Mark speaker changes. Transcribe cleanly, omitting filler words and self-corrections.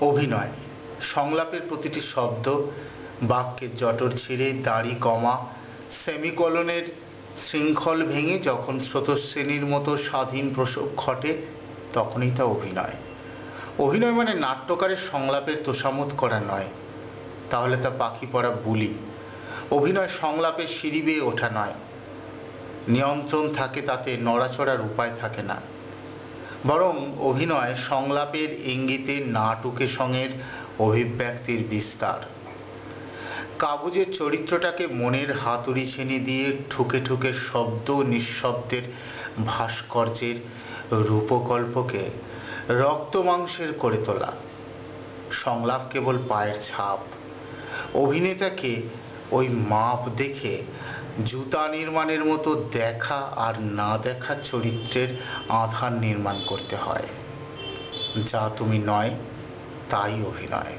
Speaker 1: অভিনয় সংলাপের প্রতিটি শব্দ, বাক্যের জটর ছিঁড়ে দাড়ি কমা, সেমিকোলনের শৃঙ্খল ভেঙে যখন স্রোতস্বিনীর মতো স্বাধীন প্রসব ঘটে, তখনই তা অভিনয়। অভিনয় মানে নাট্যকারের সংলাপের তোষামোদ করা নয়, তাহলে তা পাখি পড়া বুলি। অভিনয় সংলাপের সিঁড়ি বেয়ে ওঠা নয়, নিয়ন্ত্রণ থাকে তাতে, নড়াচড়ার উপায় থাকে না। বরং অভিনয় সংলাপের ইঙ্গিতে নাটুকে সঙের অভিব্যক্তির বিস্তার। কাগজের চরিত্রটাকে মনের হাতুড়ি ছেনি দিয়ে ঠুকে ঠুকে শব্দ নিঃশব্দের ভাস্কর্যের রূপকল্পকে রক্ত মাংসের করে তোলা। সংলাপ কেবল পায়ের ছাপ। অভিনেতাকে ওই মাপ দেখে জুতা নির্মাণের মতো দেখা আর না দেখা চরিত্রের আধার নির্মাণ করতে হয়। যা তুমি নয় তাই অভিনয়।